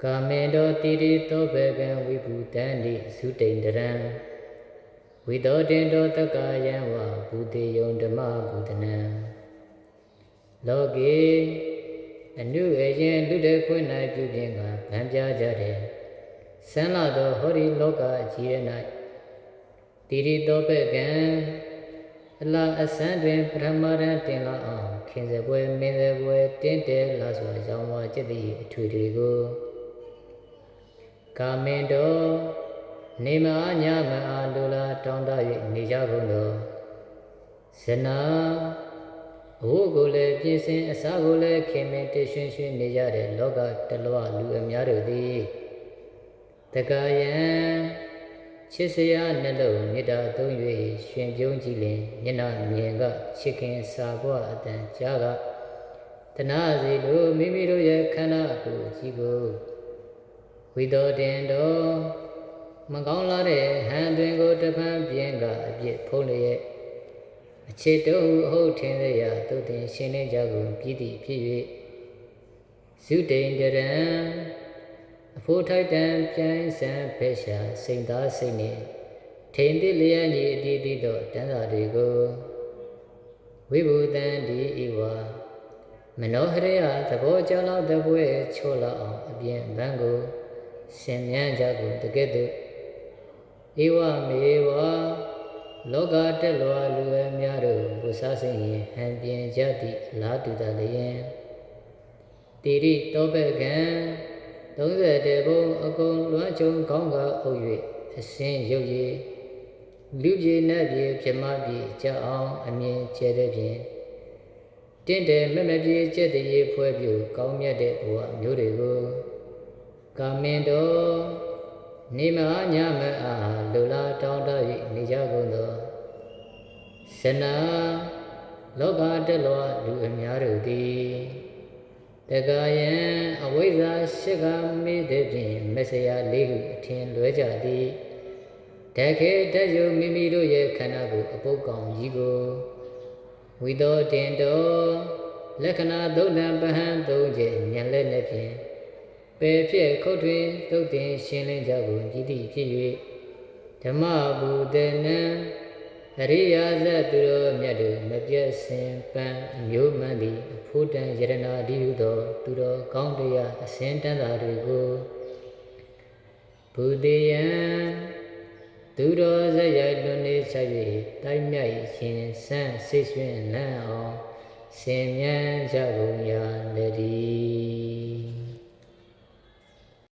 ကာမေတောတိရိသောဘေကံဝိဘူတန္တိသုတိန္ဒရံဝိသောတင်တောတက္ကာယံဝဘူတေယုံဓမ္မဘူတနံလောကေအနုအရင်လူတဲ့ခွင့်၌ပြုခြင်းကဗံပြကြတဲ့ဆန်းလာသောဟောဒီလောကအကြီးရ၌တိရိသောဘေကံအလားအစံတွင်ပရမရန်တင်လာအောင်ခင်စပွဲမင်းစပွဲတင်းတဲလာစွာရောင်းဝါจิตတိအထွေတွေကိုကာမင်တော်နေမအညာမအားလူလာတောင်းတ၍နေကြကုန်သောဇနာအဝတ်ကိုလည်းပြင်ဆင်အစားကိုလည်းခင်မင်တရွှင်ရွှင်နေကြတဲ့လောကတလွလူအများတို့သည်တက္ကယံချစ်စရာနှလုံးမေတ္တာသုံး၍ရှင်ပြုံးကြည့်လင်မျက်နှာမြင်ကချစ်ခင်စာပွားအတန်ကြားကတနာစီလိုမိမိတို့ရဲ့ခန္ဓာကိုယ်ကြီးကိုဝိသောတင်တော်မကောင်းလာတဲ့ဟန်တွင်ကိုတပန်းပြင်းကအပြစ်ဖုံးလျက်အချစ်တို့အဟုတ်ထင်လျက်သို့တင်ရှင်းလင်းကြကုန်ပြည်သည့်ဖြစ်၍သုတိန္ဒရံအဖို့ထိုက်တန်ပြိုင်စံဖက်ရှာစိတ်သားစိတ်နှင့်ထိန်သည့်လျက်ကြီးအတည်တည်သောတန်စာတွေကိုဝိဘူတံဒီဤဝါမနောဟရိယသဘောကျလောက်တပွဲချောလာအောင်အပြင်ဘန်းကိုဆင်မြန်းကြကုန်တကဲ့သို့ဧဝမေဝလောကတက်လွာလူအများတို့ဝဆဆင်းရင်ဟန်ပြင်ကြသည့်အလားတူတလျင်တိရိတောဘကံ30ဘုံအကုန်လွမ်းချုံကောင်းကအုပ်၍အစင်းရုပ်ရည်လူပြည်နတ်ပြည်ပြမပြည်ကြောက်အောင်အမြင်ကျဲတဲ့ဖြင့်တင့်တယ်မမပြေကျက်တည်းဖွဲ့ပြကောင်းမြတ်တဲ့ဘဝမျိုးတွေကိုကာမင်တော်နေမညာမအားလူလာတောင်းတ၍နေကြကုန်သောဇနာလောကတက်လွာလူအများတို့သည်တက္ကယံအဝိဇ္ဇာရှိကမေးသည်ဖြင့်မဆရာလေးဟုအထင်လွဲကြသည်တခေတယုမိမိတို့ရဲ့ခန္ဓာကိုအပုပ်ကောင်ကြီးကိုဝိသောတင်တော်လက္ခဏာသုတ်တံပဟံသုံးချက်ဉာဏ်လက်နဲ့ဖြင့်ပယ်ဖြစ်ခုတ်ထွင်သုတ်တင်ရှင်းလင်းကြကုန်ကြည်သည့်ဖြစ်၍ဓမ္မဘူတေနံအရိယာဇတ်သူတော်မြတ်တို့မပြတ်စင်ပန်းအမျိုးမှန်သည့်အဖို့တန်ယရနာတိဟုသောသူတော်ကောင်းတရားအစဉ်တန်တာတွေကိုဘူတေယံသူတော်ဇက်ရိုက်လွန်နေဆက်၍တိုက်မြိုက်ရှင်ဆန်းစိတ်ရွှင်လန်းအောင်ဆင်မြန်းကြကုန်ရတည်း